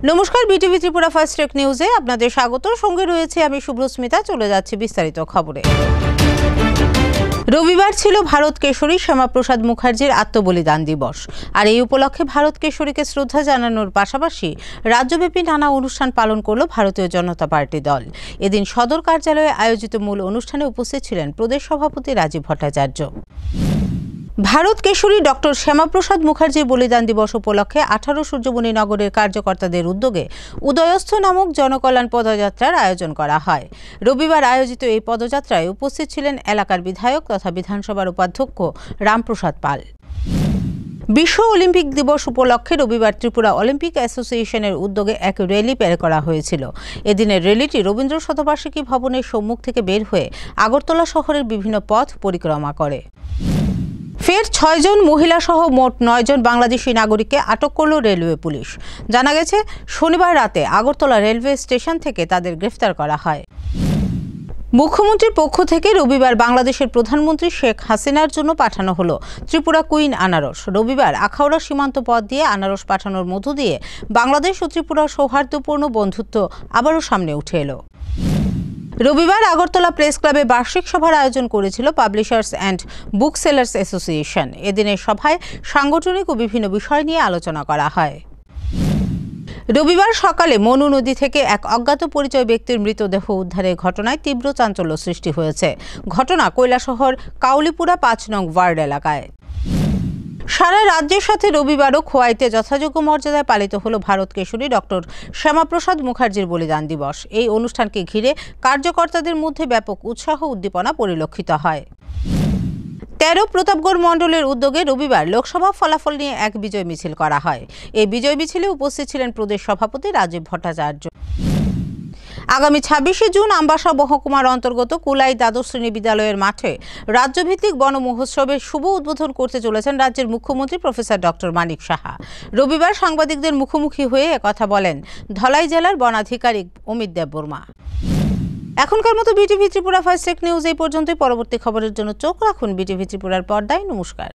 নমস্কার, BTV Tripura first take নিউজে আপনাদের স্বাগত। সঙ্গে রয়েছে আমি শুভস্মিতা। চলে যাচ্ছি বিস্তারিত খবরে। রবিবার ছিল ভারত কেশরী শ্যামাপ্রসাদ মুখার্জির আত্মবলিদান দিবস। আর এই উপলক্ষে ভারত কেশরীকে শ্রদ্ধা জানানোর পাশাপাশি রাজ্যব্যাপী নানা অনুষ্ঠান পালন করল ভারতীয় জনতা পার্টি দল। এদিন সদর কার্যালয়ে আয়োজিত মূল অনুষ্ঠানে উপস্থিত ছিলেন প্রদেশ সভাপতি রাজীব ভট্টাচার্য। ভারত কেশরী ডক্টর শ্যামাপ্রসাদ মুখার্জির বলিদান দিবস উপলক্ষে 18 সূর্যমণি নগরের কার্যকর্তাদের উদ্যোগে উদয়স্থ নামক জনকল্যাণ পদযাত্রার আয়োজন করা হয়। রবিবার আয়োজিত এই পদযাত্রায় উপস্থিত ছিলেন এলাকার বিধায়ক তথা বিধানসভার উপাধ্যক্ষ রামপ্রসাদ পাল। বিশ্ব অলিম্পিক দিবস উপলক্ষে রবিবার ত্রিপুরা অলিম্পিক অ্যাসোসিয়েশনের উদ্যোগে এক র্যালি বের করা হয়েছিল। এদিনের র্যালিটি রবীন্দ্র শতবার্ষিকী ভবনের সম্মুখ থেকে বের হয়ে আগরতলা শহরের বিভিন্ন পথ পরিক্রমা করে। ফের 6 জন মহিলা সহ মোট 9 জন বাংলাদেশি নাগরিককে আটক করল রেলওয়ে পুলিশ। জানা গেছে, শনিবার রাতে আগরতলা রেলওয়ে স্টেশন থেকে তাদের গ্রেফতার করা হয়। মুখ্যমন্ত্রীর পক্ষ থেকে রবিবার বাংলাদেশের প্রধানমন্ত্রী শেখ হাসিনার জন্য পাঠানো হলো ত্রিপুরা কুইন আনারস। রবিবার আখাউড়া সীমান্ত পথ দিয়ে আনারস পাঠানোর মধ্য দিয়ে বাংলাদেশ ও ত্রিপুরার সৌহার্দ্যপূর্ণ বন্ধুত্ব আবারও সামনে উঠে এলো। রবিবার আগরতলা প্রেস ক্লাবে বার্ষিক সভার আয়োজন করেছিল publishers and book sellers association. এদিনের সভায় সাংগঠনিক ও বিভিন্ন বিষয় নিয়ে আলোচনা করা হয়। রবিবার সকালে মনু নদী থেকে এক অজ্ঞাত পরিচয় ব্যক্তির মৃতদেহ উদ্ধারের ঘটনায় তীব্র চাঞ্চল্য সৃষ্টি হয়েছে। ঘটনা কৈলাসহর কাউলিপুরা 5 নং ওয়ার্ড এলাকায়। সারা রাজ্যের সাথে রবিবারও খোয়াইতে যথাযোগ্য মর্যাদায় পালিত হলো ভারত কেশরী ডক্টর শ্যামাপ্রসাদ মুখার্জির বলিদান দিবস। এই অনুষ্ঠানকে ঘিরে কার্যকর্তাদের মধ্যে ব্যাপক উৎসাহ উদ্দীপনা পরিলক্ষিত হয়। 13 প্রতাপগড় মণ্ডলের উদ্যোগে রবিবার লোকসভা ফলাফল নিয়ে এক বিজয় মিছিল করা হয়। এই বিজয় মিছিলে উপস্থিত ছিলেন প্রদেশ সভাপতি রাজীব ভট্টাচার্য। আগামী 26শে জুন আমবাসা মহকুমার অন্তর্গত কুলাই দ্বাদশ শ্রেণী বিদ্যালয়ের মাঠে রাজ্যভিত্তিক বন মহোৎসবের শুভ উদ্বোধন করতে চলেছেন রাজ্যের মুখ্যমন্ত্রী প্রফেসর ডক্টর মানিক সাহা। রবিবার সাংবাদিকদের মুখোমুখি হয়ে একথা বলেন ধলাই জেলার বনাধিকারিক অমিত দেববর্মা। এখনকার মতো BTV Tripura first tech news এই পর্যন্তই। পরবর্তী খবরের জন্য চোখ রাখুন বিটিভি ত্রিপুরার পর্দায়। নমস্কার।